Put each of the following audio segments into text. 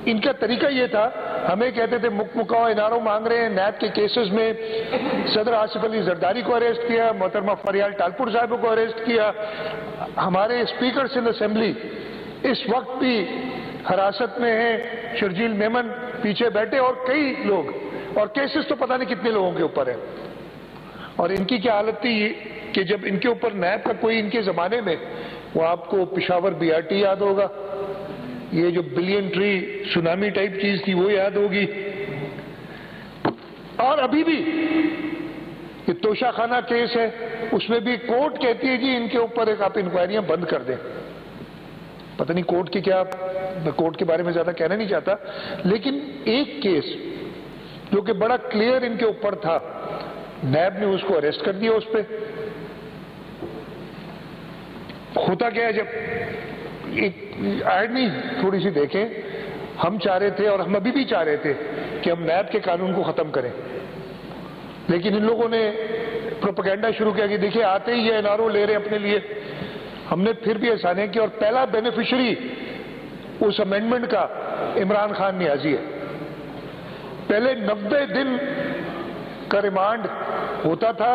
ان کا طریقہ یہ تھا، ہمیں کہتے تھے مکمکاؤ انارو مانگ رہے ہیں، نیب کے کیسز میں صدر آصف علی زرداری کو اریسٹ کیا، محترمہ فریال ٹالپور صاحب کو اریسٹ کیا، ہمارے اسپیکرز ان اسمبلی اس وقت بھی حراست میں ہیں، شرجیل میمن پیچھے بیٹھے اور کئی لوگ، اور کیسز تو پتہ نہیں کتنے لوگوں کے اوپر ہیں۔ اور ان کی کیا حالت تھی کہ جب ان کے اوپر نیب کا کوئی ان کے زمانے میں، وہ آپ کو پشاور بی آر ٹی یاد ہوگا، یہ جو بلین ٹری سونامی ٹائپ چیز تھی وہ یاد ہوگی، اور ابھی بھی یہ توشہ خانہ کیس ہے، اس میں بھی کورٹ کہتی ہے جی ان کے اوپر ایک آپ انکوائریاں بند کر دیں۔ پتہ نہیں کورٹ کی کیا، میں کورٹ کے بارے میں زیادہ کہنا نہیں چاہتا، لیکن ایک کیس جو کہ بڑا کلیئر ان کے اوپر تھا، نیب نے اس کو اریسٹ کر دیا۔ اس پہ ہوتا کیا ہے، جب ایک آئرنی تھوڑی سی دیکھیں، ہم چاہ رہے تھے اور ہم ابھی بھی چاہ رہے تھے کہ ہم نیب کے قانون کو ختم کریں، لیکن ان لوگوں نے پروپیگنڈا شروع کیا کہ دیکھیں آتے ہی یہ NRO لے رہے ہیں اپنے لیے۔ ہم نے پھر بھی احسانیہ کیا، اور پہلا بینیفیشری اس امینڈمنٹ کا عمران خان نیازی ہے۔ پہلے 90 دن کا ریمانڈ ہوتا تھا،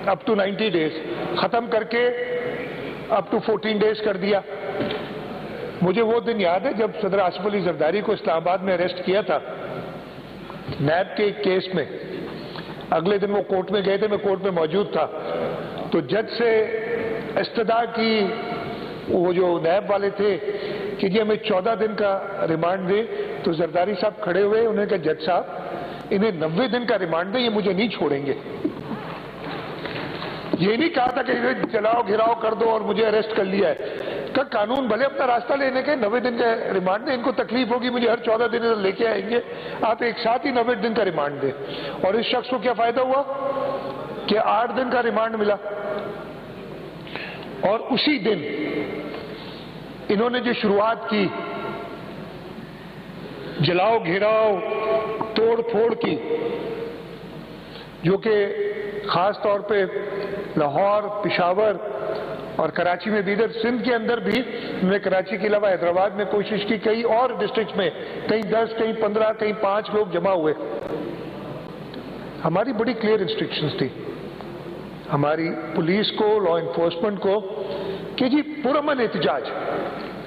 اپ ٹو 90 ڈیز، ختم کر کے اپ ٹو 14 ڈیز کر دیا۔ مجھے وہ دن یاد ہے جب صدر آصف علی زرداری کو اسلام آباد میں اریسٹ کیا تھا نیب کے ایک کیس میں۔ اگلے دن وہ کورٹ میں گئے تھے، میں کورٹ میں موجود تھا، تو جج سے استدعا کی وہ جو نیب والے تھے کہ جی ہمیں 14 دن کا ریمانڈ دیں، تو زرداری صاحب کھڑے ہوئے، انہوں نے کہا جج صاحب انہیں 90 دن کا ریمانڈ دیں، یہ مجھے نہیں چھوڑیں گے۔ یہ نہیں کہا تھا کہ انہیں جلاؤ گھراؤ کر دو اور مجھے اریسٹ کر لیا ہے، کہ قانون بھلے اپنا راستہ لینے کے 90 دن کا ریمانڈ دیں، ان کو تکلیف ہوگی مجھے ہر 14 دن لے کے آئیں گے، آپ ایک ساتھ ہی 90 دن کا ریمانڈ دیں۔ اور اس شخص کو کیا فائدہ ہوا کہ 8 دن کا ریمانڈ ملا، اور اسی دن انہوں نے جو شروعات کی جلاؤ گھیراؤ توڑ پھوڑ کی، جو کہ خاص طور پہ لاہور، پشاور اور کراچی میں بھی، ادھر سندھ کے اندر بھی انہوں نے کراچی کے علاوہ حیدرآباد میں کوشش کی، کئی اور ڈسٹرکٹس میں کہیں 10 کہیں 15 کہیں 5 لوگ جمع ہوئے۔ ہماری بڑی کلیئر انسٹرکشنز تھی ہماری پولیس کو، لا انفورسمنٹ کو، کہ جی پرامن احتجاج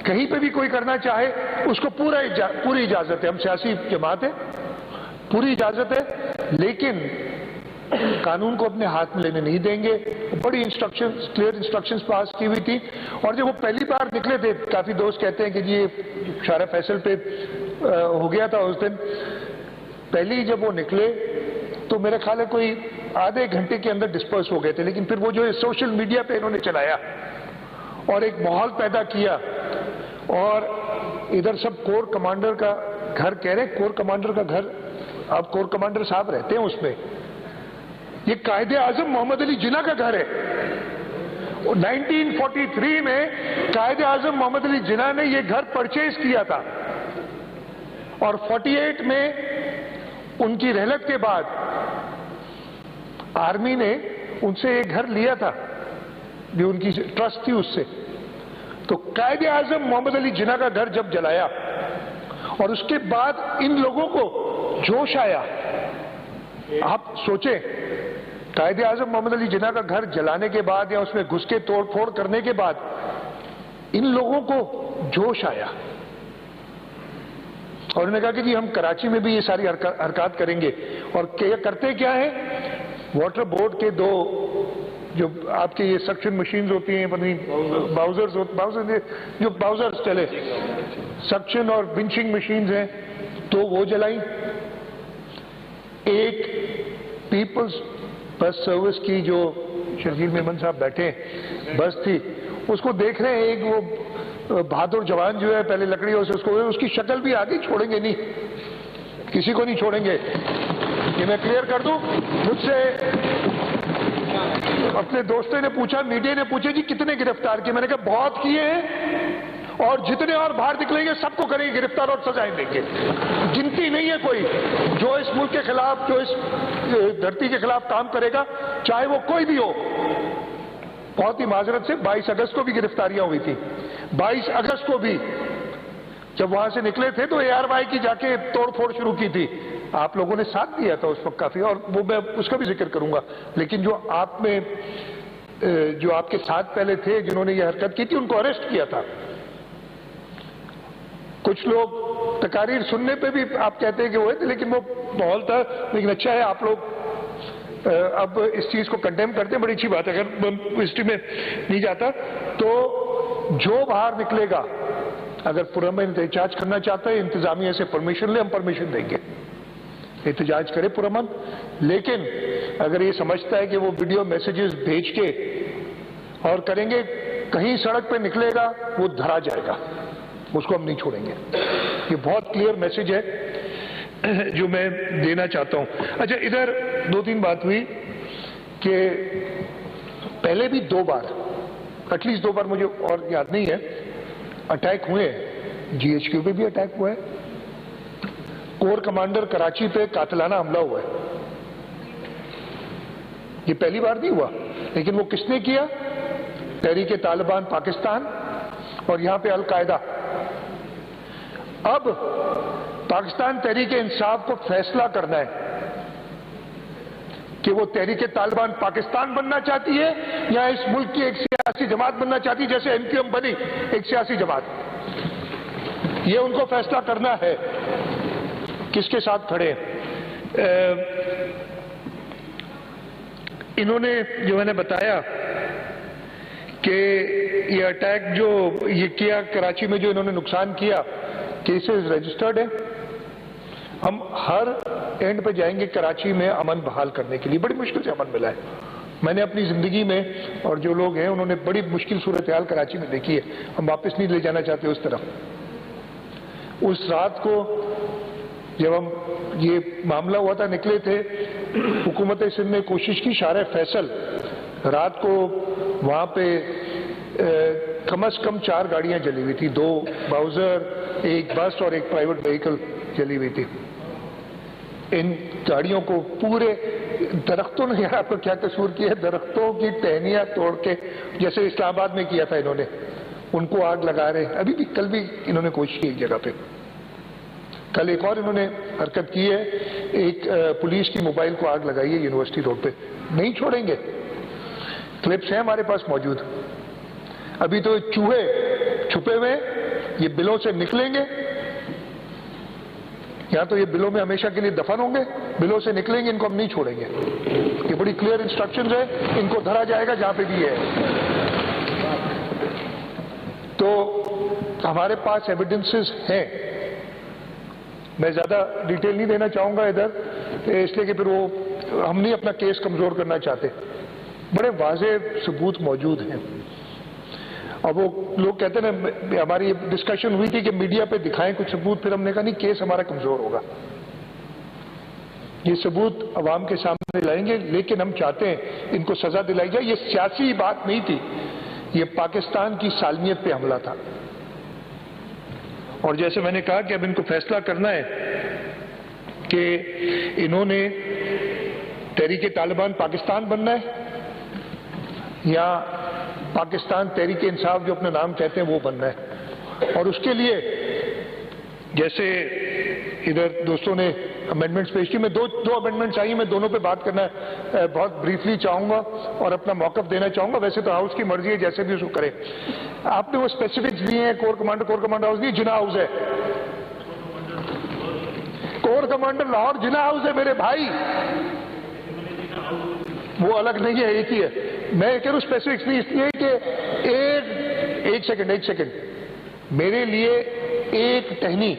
کہیں پہ بھی کوئی کرنا چاہے اس کو پوری اجازت ہے، ہم سیاسی جماعت ہے، پوری اجازت ہے، لیکن قانون کو اپنے ہاتھ میں لینے نہیں دیں گے۔ بڑی انسٹرکشنز، کلیئر انسٹرکشنز پاس کی ہوئی تھی۔ اور جب وہ پہلی بار نکلے تھے، کافی دوست کہتے ہیں کہ جی شارع فیصل پہ ہو گیا تھا اس دن، پہلی جب وہ نکلے تو میرا خیال ہے کوئی آدھے گھنٹے کے اندر ڈسپرس ہو گئے تھے، لیکن پھر وہ جو سوشل میڈیا پہ انہوں نے چلایا اور ایک ماحول پیدا کیا، اور ادھر سب کور کمانڈر کا گھر کہہ رہے ہیں، کور کمانڈر کا گھر، اب کور کمانڈر صاحب رہتے ہیں اس میں، یہ قائد اعظم محمد علی جناح کا گھر ہے۔ 1943 میں قائد اعظم محمد علی جناح نے یہ گھر پرچیز کیا تھا، اور 48 میں ان کی رحلت کے بعد آرمی نے ان سے یہ گھر لیا تھا، جو ان کی ٹرسٹ تھی اس سے۔ تو قائد اعظم محمد علی جناح کا گھر جب جلایا، اور اس کے بعد ان لوگوں کو جوش آیا، آپ سوچیں قائد اعظم محمد علی جناح کا گھر جلانے کے بعد یا اس میں گھس کے توڑ پھوڑ کرنے کے بعد ان لوگوں کو جوش آیا، اور انہوں نے کہا کہ جی ہم کراچی میں بھی یہ ساری حرکات کریں گے۔ اور کرتے کیا ہے، واٹر بورڈ کے 2 جو آپ کے یہ سکشن مشینز ہوتی ہیں، باؤزرز جو باؤزرز چلے، سکشن اور بنچنگ مشینز ہیں، تو وہ جلائیں۔ ایک پیپلز بس سروس کی جو شرجیل میمن صاحب بیٹھے ہیں بس تھی، اس کو دیکھ رہے ہیں، ایک وہ بہادر جوان جو ہے پہلے لکڑیوں سے اس کی شکل بھی آگے چھوڑیں گے نہیں، کسی کو نہیں چھوڑیں گے۔ یہ میں کلیئر کر دوں، مجھ سے اپنے دوستوں نے پوچھا، میڈیا نے پوچھا جی کتنے گرفتار کیے، میں نے کہا بہت کیے ہیں، اور جتنے اور باہر نکلیں گے سب کو کریں گے گرفتار اور سزائیں دیں گے، گنتی نہیں ہے کوئی۔ جو اس ملک کے خلاف، جو اس دھرتی کے خلاف کام کرے گا، چاہے وہ کوئی بھی ہو۔ بہت ہی معذرت سے 22 اگست کو بھی گرفتاریاں ہوئی تھی، 22 اگست کو بھی جب وہاں سے نکلے تھے تو ARY کی جا کے توڑ پھوڑ شروع کی تھی. آپ لوگوں نے ساتھ دیا تھا اس وقت کافی, اور وہ میں اس کا بھی ذکر کروں گا. لیکن جو آپ کے ساتھ پہلے تھے جنہوں نے یہ حرکت کی تھی, ان کو اریسٹ کیا تھا. کچھ لوگ تقاریر سننے پہ بھی آپ کہتے ہیں کہ ہوئے تھے, لیکن وہ ماحول تھا. لیکن اچھا ہے آپ لوگ اب اس چیز کو کنڈیم کرتے ہیں, بڑی اچھی بات ہے. اگر ہسٹری میں نہیں جاتا تو جو باہر نکلے گا, اگر پرامن احتجاج کرنا چاہتا ہے, انتظامیہ سے پرمیشن لے, ہم پرمیشن دیں گے, احتجاج کرے پرامن. لیکن اگر یہ سمجھتا ہے کہ وہ ویڈیو میسیجز بھیج کے اور کریں گے, کہیں سڑک پہ نکلے گا وہ دھرا جائے گا, اس کو ہم نہیں چھوڑیں گے. یہ بہت کلیئر میسیج ہے جو میں دینا چاہتا ہوں. اچھا, ادھر 2-3 بات ہوئی کہ پہلے بھی 2 بار, ایٹ لیسٹ 2 بار, مجھے اور یاد نہیں ہے, اٹیک ہوئے ہیں. GHQ پہ بھی اٹیک ہوا ہے, کور کمانڈر کراچی پہ قاتلانہ حملہ ہوا ہے. یہ پہلی بار نہیں ہوا, لیکن وہ کس نے کیا؟ تحریک طالبان پاکستان اور یہاں پہ القاعدہ. اب پاکستان تحریک انصاف کو فیصلہ کرنا ہے کہ وہ تحریک طالبان پاکستان بننا چاہتی ہے یا اس ملک کی ایک سیاسی جماعت بننا چاہتی ہے, جیسے MQM بنی ایک سیاسی جماعت. یہ ان کو فیصلہ کرنا ہے کس کے ساتھ کھڑے. انہوں نے جو میں نے بتایا کہ یہ اٹیک جو یہ کیا کراچی میں, جو انہوں نے نقصان کیا, کیسز رجسٹرڈ ہیں. ہم ہر اینڈ پہ جائیں گے کراچی میں امن بحال کرنے کے لیے. بڑی مشکل سے امن ملا ہے. میں نے اپنی زندگی میں, اور جو لوگ ہیں انہوں نے بڑی مشکل صورتحال کراچی میں دیکھی ہے. ہم واپس نہیں لے جانا چاہتے اس طرف. اس رات کو جب ہم یہ معاملہ ہوا تھا, نکلے تھے, حکومت سندھ نے کوشش کی, شارع فیصل رات کو وہاں پہ کم از کم 4 گاڑیاں جلی ہوئی تھی, 2 باؤزر, 1 بس اور 1 پرائیویٹ وہیکل جلی ہوئی تھی. ان گاڑیوں کو پورے درختوں نے, یار آپ کو کیا قصور کیا ہے, درختوں کی ٹہنیاں توڑ کے, جیسے اسلام آباد میں کیا تھا انہوں نے, ان کو آگ لگا رہے ہیں. ابھی بھی, کل بھی انہوں نے کوشش کی ایک جگہ پہ. کل ایک اور انہوں نے حرکت کی ہے, ایک پولیس کی موبائل کو آگ لگائی ہے یونیورسٹی روڈ پہ. نہیں چھوڑیں گے. کلپس ہیں ہمارے پاس موجود. ابھی تو چوہے چھپے ہوئے, یہ بلوں سے نکلیں گے, یا تو یہ بلوں میں ہمیشہ کے لیے دفن ہوں گے, بلوں سے نکلیں گے, ان کو ہم نہیں چھوڑیں گے. یہ بڑی کلیئر انسٹرکشنز ہیں, ان کو دھرا جائے گا جہاں پہ بھی ہے. تو ہمارے پاس ایویڈنسز ہیں. میں زیادہ ڈیٹیل نہیں دینا چاہوں گا ادھر, اس لیے کہ پھر وہ ہم نہیں اپنا کیس کمزور کرنا چاہتے. بڑے واضح ثبوت موجود ہیں. اور وہ لوگ کہتے ہیں نا, ہماری ڈسکشن ہوئی تھی کہ میڈیا پہ دکھائیں کچھ ثبوت, پھر ہم نے کہا نہیں, کیس ہمارا کمزور ہوگا. یہ ثبوت عوام کے سامنے لائیں گے, لیکن ہم چاہتے ہیں ان کو سزا دلائی جائے. یہ سیاسی بات نہیں تھی, یہ پاکستان کی سالمیت پہ حملہ تھا. اور جیسے میں نے کہا کہ اب ان کو فیصلہ کرنا ہے کہ انہوں نے تحریک طالبان پاکستان بننا ہے یا پاکستان تحریک انصاف جو اپنا نام کہتے ہیں وہ بننا ہے. اور اس کے لیے جیسے ادھر دوستوں نے امینڈمنٹس پیش کی, میں دو امینڈمنٹس آئی, میں دونوں پہ بات کرنا بہت بریفلی چاہوں گا اور اپنا موقف دینا چاہوں گا. ویسے تو ہاؤس کی مرضی ہے جیسے بھی اس کو کرے. آپ نے وہ اسپیسیفکس دیے ہیں, کور کمانڈر ہاؤس نہیں, جناح ہاؤس ہے. کور کمانڈر لاہور جناح ہاؤس ہے میرے بھائی, وہ الگ نہیں ہے, ایک ہی ہے. میں کہہ رہا ہوں اسپیسیفکس نہیں, اس لیے کہ ایک سیکنڈ میرے لیے ایک ٹہنی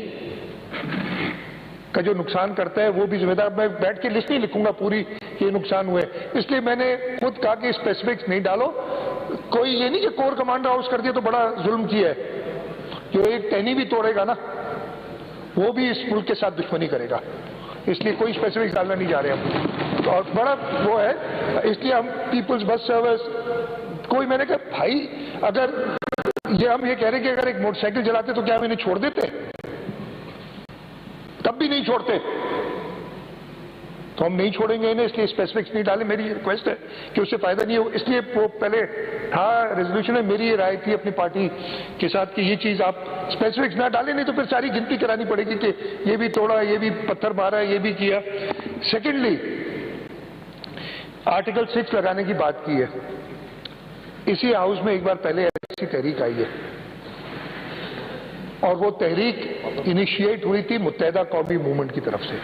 کا جو نقصان کرتا ہے وہ بھی ذمہ دار. میں بیٹھ کے لسٹ نہیں لکھوں گا پوری یہ نقصان ہوئے, اس لیے میں نے خود کہا کہ اسپیسیفکس نہیں ڈالو. کوئی یہ نہیں کہ کور کمانڈر ہاؤس کر دیا تو بڑا ظلم کیا ہے. جو ایک ٹہنی بھی توڑے گا نا, وہ بھی اس ملک کے ساتھ دشمنی کرے گا. اس لیے کوئی اسپیسیفکس ڈالنا نہیں جا رہے ہم, اور بڑا وہ ہے. اس لیے ہم پیپلز بس سروس کوئی, میں نے کہا بھائی اگر یہ ہم یہ کہہ رہے کہ اگر ایک موٹر سائیکل چلاتے تو کیا ہم انہیں چھوڑ دیتے؟ تب بھی نہیں چھوڑتے. تو ہم نہیں چھوڑیں گے انہیں، اس لیے اسپیسیفکس نہیں ڈالیں. میری ریکویسٹ ہے کہ اس سے فائدہ نہیں ہو. اس لیے وہ پہلے تھا ریزولوشن میں میری یہ رائے تھی اپنی پارٹی کے ساتھ کہ یہ چیز آپ اسپیسیفکس نہ ڈالیں، نہیں تو پھر ساری گنتی کرانی پڑے گی کہ یہ بھی توڑا، یہ بھی پتھر مارا، یہ بھی کیا. سیکنڈلی آرٹیکل 6 لگانے کی بات کی ہے. اسی ہاؤس میں ایک بار پہلے ایسی تحریک آئی ہے اور وہ تحریک انیشیٹ ہوئی تھی متحدہ قومی موومنٹ کی طرف سے.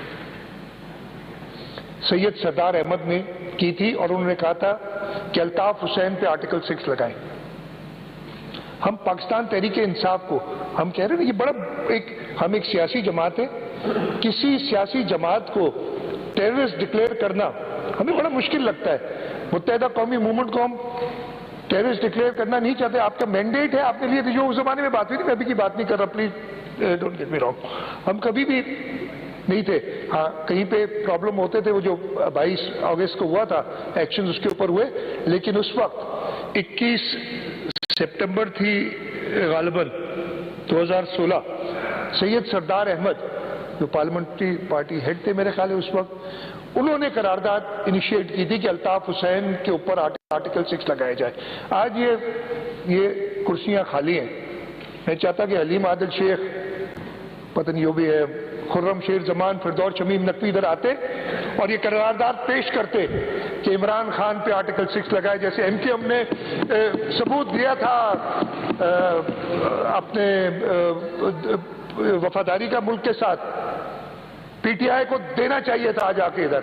سید سردار احمد نے کی تھی اور انہوں نے کہا تھا کہ الطاف حسین پہ آرٹیکل 6 لگائیں. ہم پاکستان تحریک انصاف کو ہم کہہ رہے ہیں یہ بڑا ہم ایک سیاسی جماعت ہے، کسی سیاسی جماعت کو ٹیررسٹ ڈکلیئر کرنا ہمیں بڑا مشکل لگتا ہے. متحدہ قومی موومنٹ کو ہم ٹیررسٹ ڈکلیئر کرنا نہیں چاہتے. آپ کا مینڈیٹ ہے، آپ نے لیے جو اس زمانے میں بات ہوئی تھی، میں ابھی کی بات نہیں کر رہا، please don't get me wrong. ہم کبھی بھی نہیں تھے. ہاں کہیں پہ پرابلم ہوتے تھے، وہ جو 22 اگست کو ہوا تھا ایکشن اس کے اوپر ہوئے، لیکن اس وقت 21 سپٹمبر تھی غالباً 2016. سید سردار احمد جو پارلیمنٹری پارٹی ہیڈ تھے میرے خیال ہے اس وقت، انہوں نے قرارداد انیشیٹ کی تھی کہ الطاف حسین کے اوپر آرٹیکل 6 لگایا جائے. آج یہ کرسیاں خالی ہیں. میں چاہتا کہ حلیم عادل شیخ، پتہ نہیں وہ بھی ہے، خرم شیر زمان، فردوس شمیم نقوی ادھر آتے اور یہ قرارداد پیش کرتے کہ عمران خان پہ آرٹیکل 6 لگائے. جیسے ایم کیو ایم نے ثبوت دیا تھا اپنے وفاداری کا ملک کے ساتھ، پی ٹی آئی کو دینا چاہیے تھا. آج آ کے ادھر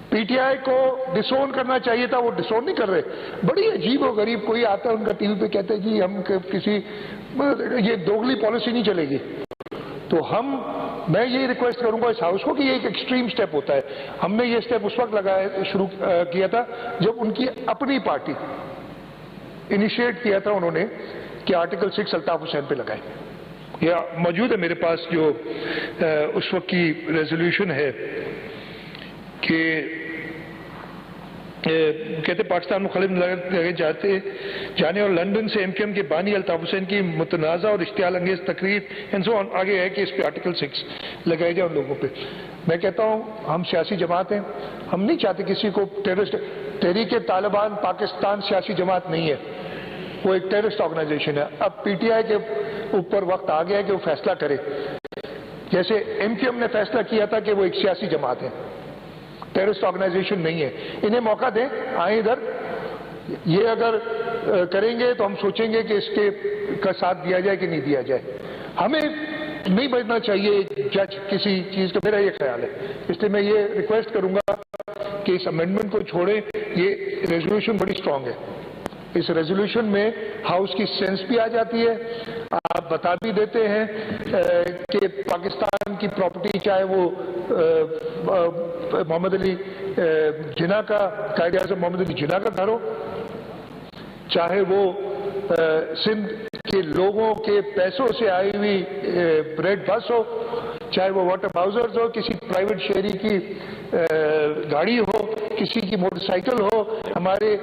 پی ٹی آئی کو ڈسون کرنا چاہیے تھا، وہ ڈسون نہیں کر رہے. بڑی عجیب و غریب. کوئی آتا ہے ان کا ٹی وی پہ کہتے ہیں جی ہم کسی یہ دوگلی پالیسی نہیں چلے گی. تو میں یہ ریکویسٹ کروں گا اس ہاؤس کو کہ یہ ایک ایکسٹریم سٹیپ ہوتا ہے. ہم نے یہ سٹیپ اس وقت شروع کیا تھا جب ان کی اپنی پارٹی انیشیٹ کیا تھا انہوں نے کہ آرٹیکل 6 الطاف حسین پہ لگائیں. یہ موجود ہے میرے پاس جو اس وقت کی ریزولوشن ہے کہ کہتے پاکستان مخالف لگے جانے اور لندن سے ایم کیو ایم کے بانی الطاف حسین کی متنازع اور اشتعال انگیز تقریر آگے ہے کہ اس پہ آرٹیکل 6 لگائے جائے ان لوگوں پہ. میں کہتا ہوں ہم سیاسی جماعت ہیں، ہم نہیں چاہتے کسی کو ٹیررسٹ. تحریک طالبان پاکستان سیاسی جماعت نہیں ہے، وہ ایک ٹیررسٹ آرگنائزیشن ہے. اب پی ٹی آئی کے اوپر وقت آ گیا ہے کہ وہ فیصلہ کرے. جیسے ایم کیو ایم نے فیصلہ کیا تھا کہ وہ ایک سیاسی جماعت ہے، ٹیررسٹ آرگنائزیشن نہیں ہے. انہیں موقع دیں، آئیں ادھر. یہ اگر کریں گے تو ہم سوچیں گے کہ اس کا ساتھ دیا جائے کہ نہیں دیا جائے. ہمیں نہیں بچنا چاہیے جج کسی چیز کا، میرا یہ خیال ہے. اس لیے میں یہ ریکویسٹ کروں گا کہ اس امینڈمنٹ کو چھوڑیں. یہ ریزولوشن بڑی سٹرانگ ہے. اس ریزولوشن میں ہاؤس کی سینس بھی آ جاتی ہے. آپ بتا بھی دیتے ہیں کہ پاکستان کی پراپرٹی چاہے وہ محمد علی جناح کا قائد اعظم محمد علی جناح کا گھر ہو، چاہے وہ سندھ کے لوگوں کے پیسوں سے آئی ہوئی ریڈ بس ہو، چاہے وہ واٹر باؤزرز ہو، کسی پرائیویٹ شہری کی گاڑی ہو، کسی کی موٹر سائیکل ہو. ہمارے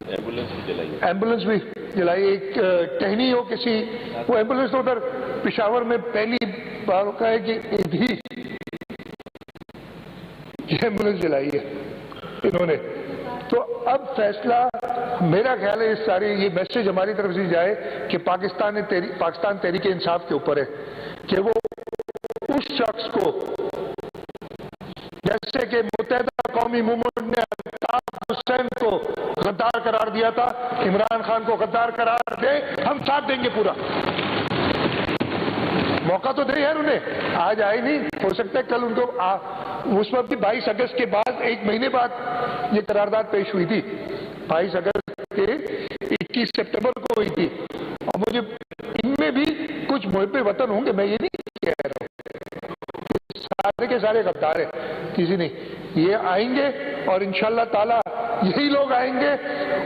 ایمبولنس بھی جلائی، ایک ٹہنی ہو کسی، وہ ایمبولنس تو ادھر پشاور میں پہلی بار کا ہے کہ بھی یہ ایمبولنس جلائی ہے انہوں نے. تو اب فیصلہ میرا خیال ہے اس ساری یہ میسج ہماری طرف سے جائے کہ پاکستان تحریک انصاف کے اوپر ہے کہ وہ اس شخص کو، جیسے کہ متحدہ قومی موومنٹ نے الطاف حسین کو غدار قرار دیا تھا، عمران خان کو غدار قرار دے، ہم ساتھ دیں گے پورا. موقع تو دے یار انہیں. آج آئے نہیں، ہو سکتا ہے کل ان کو اس وقت بھی 22 اگست کے بعد 1 مہینے بعد یہ قرارداد پیش ہوئی تھی. 22 اگست کے 21 سپٹمبر کو ہوئی تھی. اور مجھے ان میں بھی کچھ محب وطن ہوں گے، میں یہ نہیں کہہ رہا ہوں سارے کے سارے غدار ہیں، کسی نہیں. یہ آئیں گے اور انشاءاللہ تعالی یہی لوگ آئیں گے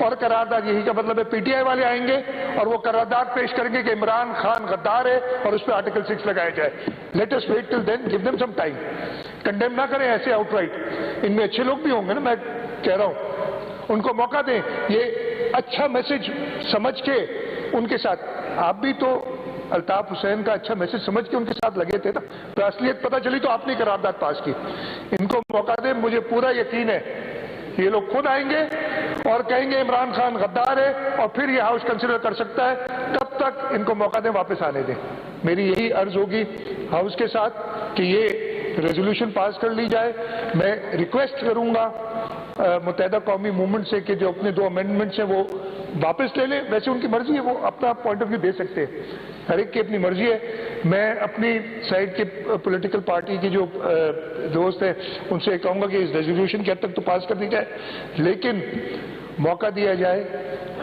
اور قرارداد، یہی کا مطلب ہے پی ٹی آئی والے آئیں گے اور وہ قرارداد پیش کریں گے کہ عمران خان غدار ہے اور اس پہ آرٹیکل 6 لگایا جائے. Let us wait till then, give them some time. Condemn نہ کریں ایسے آؤٹ رائٹ. ان میں اچھے لوگ بھی ہوں گے نا، میں کہہ رہا ہوں ان کو موقع دیں. یہ اچھا میسج سمجھ کے ان کے ساتھ. آپ بھی تو الطاف حسین کا اچھا میسج سمجھ کے ان کے ساتھ لگے تھے نا، تو اصلیت پتہ چلی تو آپ نے قرارداد پاس کی. ان کو موقع دیں، مجھے پورا یقین ہے یہ لوگ خود آئیں گے اور کہیں گے عمران خان غدار ہے، اور پھر یہ ہاؤس کنسیڈر کر سکتا ہے. تب تک ان کو موقع دیں، واپس آنے دیں. میری یہی عرض ہوگی ہاؤس کے ساتھ کہ یہ ریزولوشن پاس کر لی جائے. میں ریکویسٹ کروں گا متحدہ قومی موومنٹ سے کہ جو اپنے 2 امینڈمنٹس ہیں وہ واپس لے لیں. ویسے ان کی مرضی ہے، وہ اپنا پوائنٹ آف ویو دے سکتے ہیں، ہر ایک کی اپنی مرضی ہے. میں اپنی سائڈ کے پولیٹیکل پارٹی کے جو دوست ہیں ان سے کہوں گا کہ اس ریزولوشن کے حد تک تو پاس کر دی جائے، لیکن موقع دیا جائے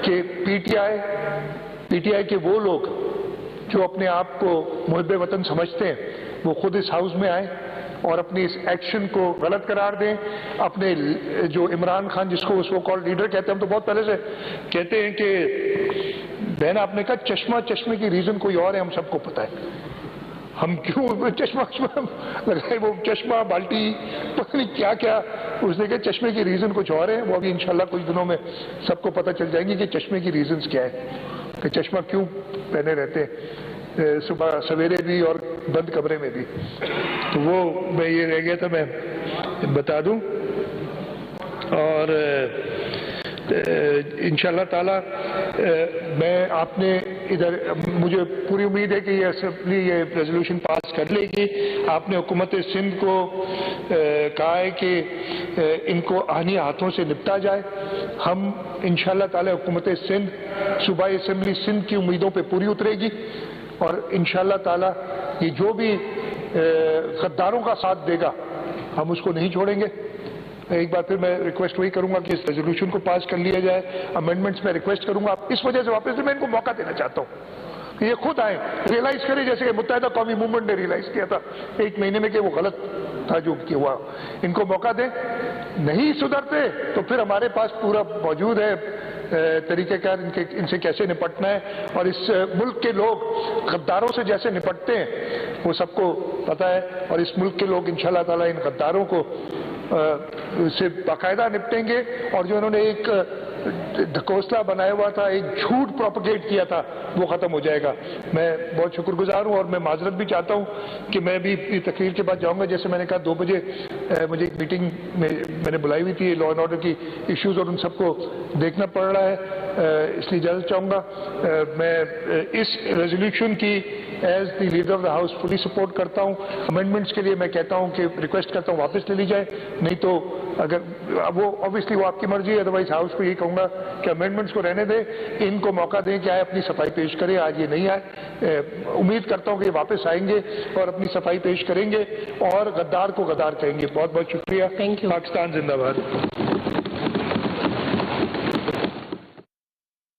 کہ پی ٹی آئی کے وہ لوگ جو اپنے آپ کو محب وطن سمجھتے ہیں وہ خود اس ہاؤس میں آئیں اور اپنی اس ایکشن کو غلط قرار دیں. اپنے جو عمران خان جس کو وہ سو کال لیڈر کہتے ہیں، ہم تو بہت پہلے سے کہتے ہیں کہ بہن آپ نے کہا چشمے کی ریزن کوئی اور ہے، ہم سب کو پتہ ہے. ہم کیوں چشمہ لگائے، وہ چشمہ بالٹی پتہ نہیں کیا کیا، اس نے کہا چشمے کی ریزن کچھ اور ہے. وہ ابھی انشاءاللہ کچھ دنوں میں سب کو پتہ چل جائیں گی کہ چشمے کی ریزنز کیا ہے، کہ چشمہ کیوں پہنے رہتے صبح سویرے بھی اور بند کمرے میں بھی. تو وہ میں یہ رہ گیا تھا میں بتا دوں. اور انشاءاللہ تعالی میں آپ نے ادھر مجھے پوری امید ہے کہ یہ اسمبلی یہ ریزولوشن پاس کر لے گی. آپ نے حکومت سندھ کو کہا ہے کہ ان کو آہنی ہاتھوں سے نپٹا جائے. ہم انشاءاللہ تعالی حکومت سندھ صوبائی اسمبلی سندھ کی امیدوں پہ پوری اترے گی، اور انشاءاللہ تعالی یہ جو بھی غداروں کا ساتھ دے گا ہم اس کو نہیں چھوڑیں گے. ایک بار پھر میں ریکویسٹ وہی کروں گا کہ اس ریزولوشن کو پاس کر لیا جائے. امینڈمنٹس میں ریکویسٹ کروں گا. آپ اس وجہ سے واپس میں ان کو موقع دینا چاہتا ہوں کہ یہ خود آئیں، ریئلائز کریں جیسے کہ متحدہ قومی موومنٹ نے ریئلائز کیا تھا 1 مہینے میں کہ وہ غلط تھا جو کیا ہوا. ان کو موقع دیں. نہیں سدھرتے تو پھر ہمارے پاس پورا موجود ہے طریقہ کار ان سے کیسے نپٹنا ہے. اور اس ملک کے لوگ غداروں سے جیسے نپٹتے ہیں وہ سب کو پتہ ہے، اور اس ملک کے لوگ انشاءاللہ تعالی ان غداروں کو سے باقاعدہ نپٹیں گے. اور جو انہوں نے ایک ڈھکوسلا بنایا ہوا تھا، ایک جھوٹ پروپیگیٹ کیا تھا، وہ ختم ہو جائے گا. میں بہت شکر گزار ہوں، اور میں معذرت بھی چاہتا ہوں کہ میں بھی تقریر کے بعد جاؤں گا. جیسے میں نے کہا 2 بجے مجھے ایک میٹنگ میں نے بلائی ہوئی تھی لا اینڈ آرڈر کی ایشوز، اور ان سب کو دیکھنا پڑ رہا ہے، اس لیے اجازت چاہوں گا. میں اس ریزولوشن کی as the leader of the house fully support کرتا ہوں. امینڈمنٹس کے لیے میں کہتا ہوں کہ ریکویسٹ کرتا ہوں واپس لے لی جائے. نہیں تو اگر وہ obviously وہ آپ کی مرضی ہے، ادروائز ہاؤس کو یہ کہوں گا کہ امینڈمنٹس کو رہنے دیں، ان کو موقع دیں کہ آئے اپنی صفائی پیش کریں. آج یہ نہیں آئے، امید کرتا ہوں کہ یہ واپس آئیں گے اور اپنی صفائی پیش کریں گے اور غدار کو غدار کہیں گے. بہت بہت شکریہ. پاکستان زندہ باد.